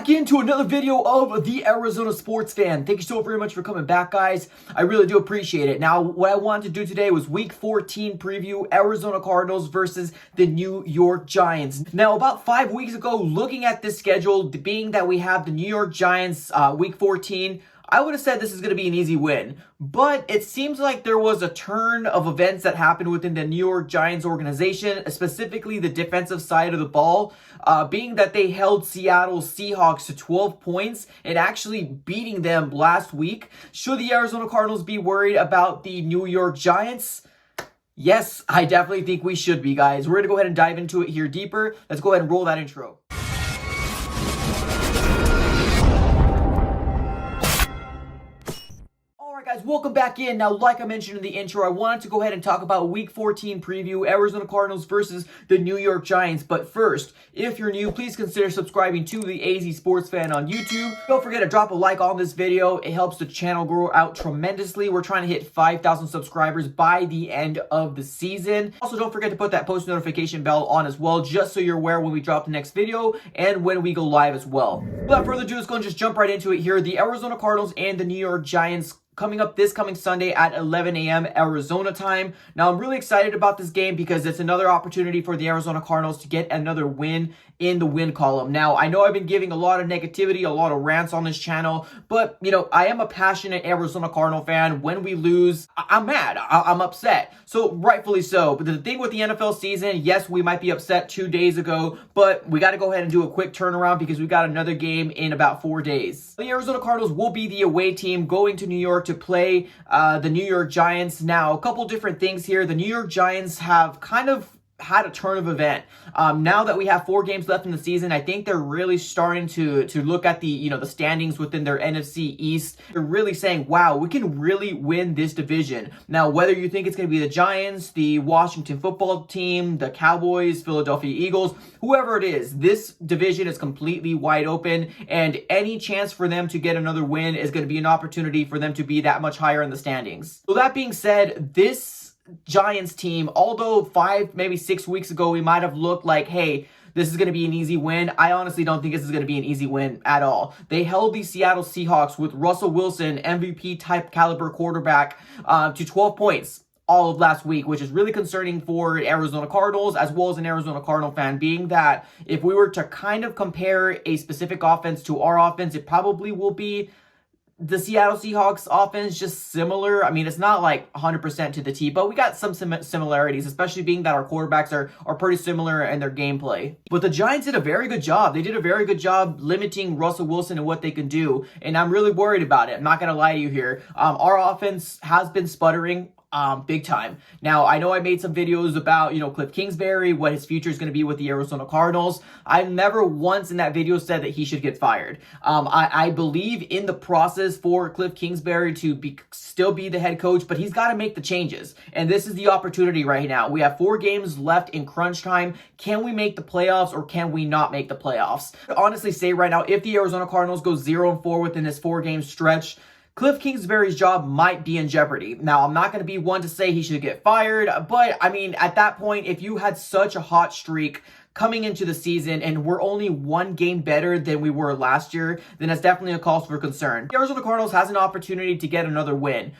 back into another video of the Arizona Sports Fan. Thank you so very much for coming back, guys. I really do appreciate it. Now, what I wanted to do today was Week 14 preview Arizona Cardinals versus the New York Giants. Now, about 5 weeks ago, looking at this schedule, being that we have the New York Giants Week 14, I would have said this is going to be an easy win, but it seems like there was a turn of events that happened within the New York Giants organization, specifically the defensive side of the ball, being that they held Seattle Seahawks to 12 points and actually beating them last week. Should the Arizona Cardinals be worried about the New York Giants? Yes, I definitely think we should be, guys. We're going to go ahead and dive into it here deeper. Let's go ahead and roll that intro. Guys, welcome back in. Now, like I mentioned in the intro, I wanted to go ahead and talk about Week 14 preview, Arizona Cardinals versus the New York Giants. But first, if you're new, please consider subscribing to the AZ Sports Fan on YouTube. Don't forget to drop a like on this video. It helps the channel grow out tremendously. We're trying to hit 5,000 subscribers by the end of the season. Also, don't forget to put that post notification bell on as well, just so you're aware when we drop the next video and when we go live as well. Without further ado, let's go and just jump right into it here. The Arizona Cardinals and the New York Giants coming up this coming Sunday at 11 a.m. Arizona time. Now, I'm really excited about this game because it's another opportunity for the Arizona Cardinals to get another win in the win column. Now, I know I've been giving a lot of negativity, a lot of rants on this channel, but, you know, I am a passionate Arizona Cardinal fan. When we lose, I'm mad. I'm upset. So, rightfully so. But the thing with the NFL season, yes, we might be upset 2 days ago, but we got to go ahead and do a quick turnaround because we got another game in about 4 days. The Arizona Cardinals will be the away team going to New York to play the New York Giants. Now, a couple different things here. The New York Giants have kind of had a turn of event. Now that we have 4 games left in the season, I think they're really starting to look at the standings within their NFC East. They're really saying, wow, we can really win this division. Now, whether you think it's going to be the Giants, the Washington football team, the Cowboys, Philadelphia Eagles, whoever it is, this division is completely wide open, and any chance for them to get another win is going to be an opportunity for them to be that much higher in the standings. So that being said, this Giants team, although 5, maybe 6 weeks ago, we might have looked like, hey, this is going to be an easy win. I honestly don't think this is going to be an easy win at all. They held the Seattle Seahawks with Russell Wilson, MVP type caliber quarterback, to 12 points all of last week, which is really concerning for Arizona Cardinals as well as an Arizona Cardinal fan, being that if we were to kind of compare a specific offense to our offense, it probably will be the Seattle Seahawks offense, just similar. I mean, it's not like 100% to the T, but we got some similarities, especially being that our quarterbacks are pretty similar in their gameplay. But the Giants did a very good job. They did a very good job limiting Russell Wilson and what they can do, and I'm really worried about it. I'm not going to lie to you here. Our offense has been sputtering big time. Now, I know I made some videos about, Cliff Kingsbury, what his future is going to be with the Arizona Cardinals. I've never once in that video said that he should get fired. I believe in the process for Cliff Kingsbury to still be the head coach, but he's got to make the changes. And this is the opportunity right now. We have 4 games left in crunch time. Can we make the playoffs or can we not make the playoffs? I honestly say right now, if the Arizona Cardinals go 0-4 within this 4-game stretch, Cliff Kingsbury's job might be in jeopardy. Now, I'm not going to be one to say he should get fired, but I mean, at that point, if you had such a hot streak coming into the season and we're only 1 game better than we were last year, then that's definitely a cause for concern. The Arizona Cardinals has an opportunity to get another win.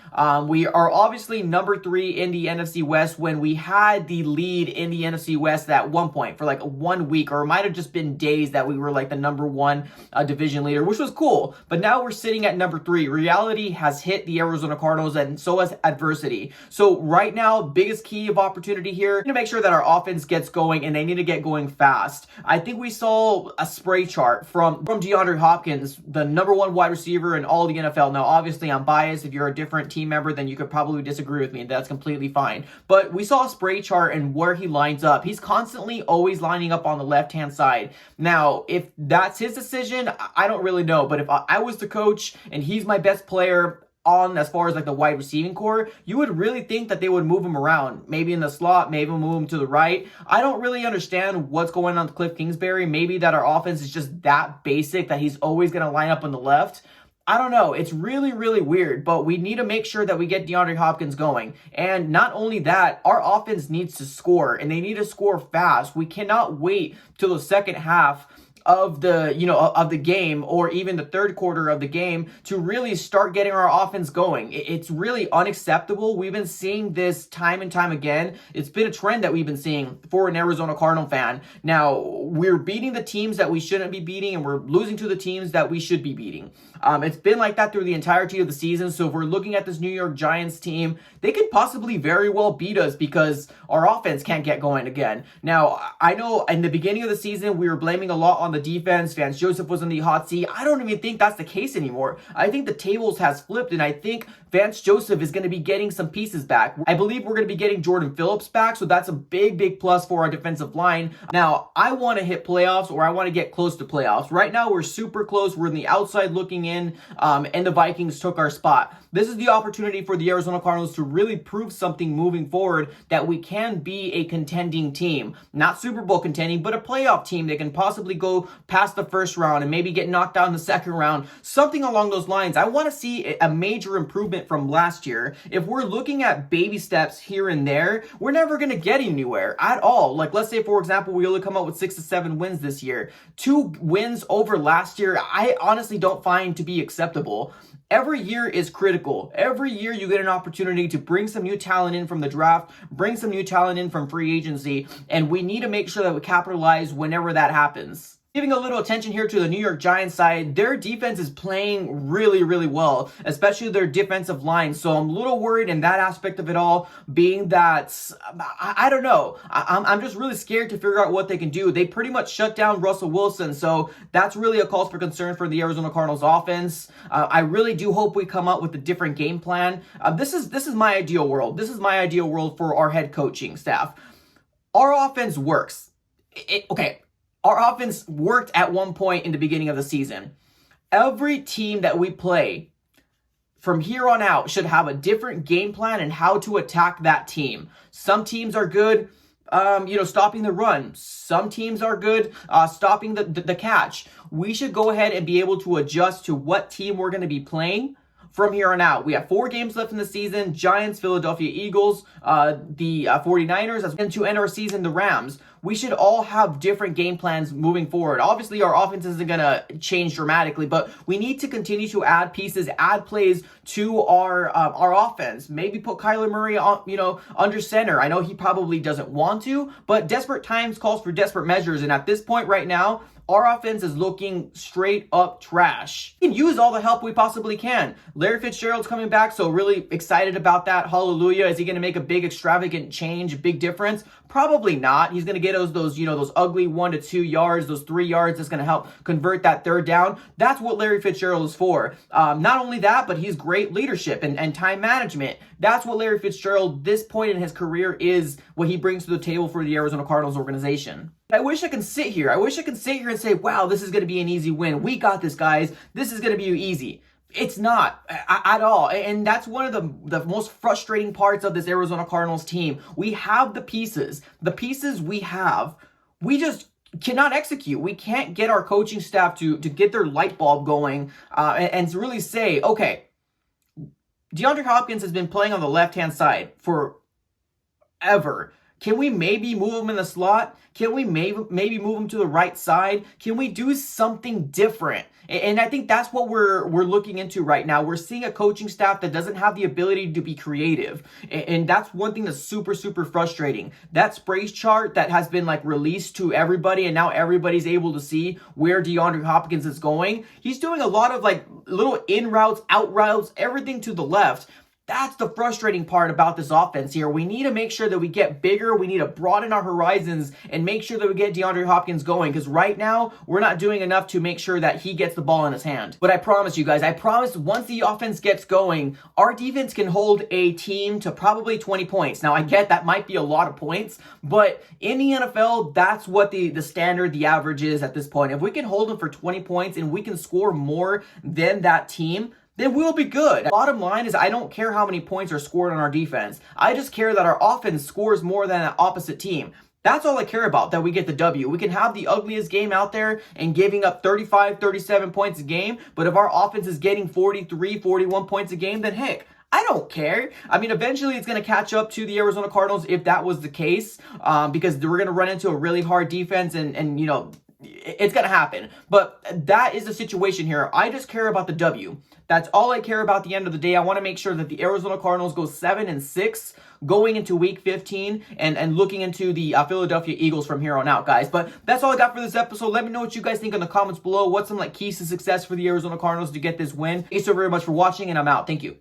We are obviously number 3 in the NFC West when we had the lead in the NFC West at one point for like 1 week, or it might have just been days that we were like the number 1 division leader, which was cool. But now we're sitting at number 3. Reality has hit the Arizona Cardinals, and so has adversity. So right now, biggest key of opportunity here, to make sure that our offense gets going, and they need to get going fast. I think we saw a spray chart from DeAndre Hopkins, the number 1 wide receiver in all the NFL. Now, obviously, I'm biased. If you're a different team member, then you could probably disagree with me. That's completely fine. But we saw a spray chart and where he lines up. He's constantly always lining up on the left-hand side. Now, if that's his decision, I don't really know. But if I was the coach and he's my best player on as far as like the wide receiving core, you would really think that they would move him around, maybe in the slot, maybe move him to the right. I don't really understand what's going on with Cliff Kingsbury. Maybe that our offense is just that basic that he's always going to line up on the left. I don't know. It's really, really weird, but we need to make sure that we get DeAndre Hopkins going. And not only that, our offense needs to score, and they need to score fast. We cannot wait till the second half of the, of the game, or even the third quarter of the game, to really start getting our offense going. It's really unacceptable. We've been seeing this time and time again. It's been a trend that we've been seeing for an Arizona Cardinal fan. Now, we're beating the teams that we shouldn't be beating, and we're losing to the teams that we should be beating. It's been like that through the entirety of the season. So if we're looking at this New York Giants team, they could possibly very well beat us because our offense can't get going again. Now, I know in the beginning of the season, we were blaming a lot on the defense. Vance Joseph was in the hot seat. I don't even think that's the case anymore. I think the tables has flipped, and I think Vance Joseph is going to be getting some pieces back. I believe we're going to be getting Jordan Phillips back, so that's a big plus for our defensive line. Now, I want to hit playoffs, or I want to get close to playoffs. Right now, we're super close. We're in the outside looking in, and the Vikings took our spot. This is the opportunity for the Arizona Cardinals to really prove something moving forward, that we can be a contending team. Not Super Bowl contending, but a playoff team that can possibly go past the first round and maybe get knocked out in the second round. Something along those lines. I want to see a major improvement from last year. If we're looking at baby steps here and there, we're never going to get anywhere at all. Like, let's say, for example, we only come up with 6 to 7 wins this year. 2 wins over last year, I honestly don't find to be acceptable. Every year is critical. Every year you get an opportunity to bring some new talent in from the draft, bring some new talent in from free agency, and we need to make sure that we capitalize whenever that happens. Giving a little attention here to the New York Giants side, their defense is playing really well, especially their defensive line. So I'm a little worried in that aspect of it all, being that, I don't know. I'm just really scared to figure out what they can do. They pretty much shut down Russell Wilson, so that's really a cause for concern for the Arizona Cardinals offense. I really do hope we come up with a different game plan. This is my ideal world. This is my ideal world for our head coaching staff. Our offense works. Okay. Our offense worked at one point in the beginning of the season. Every team that we play from here on out should have a different game plan and how to attack that team. Some teams are good, stopping the run. Some teams are good, stopping the catch. We should go ahead and be able to adjust to what team we're going to be playing from here on out. We have 4 games left in the season: Giants, Philadelphia Eagles, the 49ers, and to end our season, the Rams. We should all have different game plans moving forward. Obviously, our offense isn't going to change dramatically, but we need to continue to add pieces, add plays to our offense. Maybe put Kyler Murray on, under center. I know he probably doesn't want to, but desperate times calls for desperate measures. And at this point right now, our offense is looking straight up trash. We can use all the help we possibly can. Larry Fitzgerald's coming back, so really excited about that. Hallelujah. Is he going to make a big extravagant change, a big difference? Probably not. He's going to get us those ugly 1 to 2 yards, those 3 yards that's going to help convert that third down. That's what Larry Fitzgerald is for. Not only that, but he's great leadership and time management. That's what Larry Fitzgerald, this point in his career, is what he brings to the table for the Arizona Cardinals organization. I wish I could sit here. I wish I could sit here and say, wow, this is going to be an easy win. We got this, guys. This is going to be easy. It's not at all. And that's one of the most frustrating parts of this Arizona Cardinals team. We have the pieces. The pieces we have, we just cannot execute. We can't get our coaching staff to get their light bulb going and to really say, okay, DeAndre Hopkins has been playing on the left-hand side forever. Can we maybe move him in the slot? Can we maybe move him to the right side? Can we do something different? And I think that's what we're looking into right now. We're seeing a coaching staff that doesn't have the ability to be creative. And that's one thing that's super frustrating. That sprays chart that has been released to everybody, and now everybody's able to see where DeAndre Hopkins is going. He's doing a lot of little in routes, out routes, everything to the left. That's the frustrating part about this offense here. We need to make sure that we get bigger. We need to broaden our horizons and make sure that we get DeAndre Hopkins going, because right now we're not doing enough to make sure that he gets the ball in his hand. But I promise you guys, once the offense gets going, our defense can hold a team to probably 20 points. Now, I get that might be a lot of points, but in the NFL, that's what the standard, the average is at this point. If we can hold them for 20 points and we can score more than that team, then we'll be good. Bottom line is, I don't care how many points are scored on our defense. I just care that our offense scores more than an opposite team. That's all I care about, that we get the W. We can have the ugliest game out there and giving up 35, 37 points a game, but if our offense is getting 43, 41 points a game, then heck, I don't care. I mean, eventually it's going to catch up to the Arizona Cardinals if that was the case, because we're going to run into a really hard defense, and it's going to happen. But that is the situation here. I just care about the W. That's all I care about at the end of the day. I want to make sure that the Arizona Cardinals go 7-6 going into week 15 and looking into the Philadelphia Eagles from here on out, guys. But that's all I got for this episode. Let me know what you guys think in the comments below. What's some keys to success for the Arizona Cardinals to get this win? Thanks so very much for watching, and I'm out. Thank you.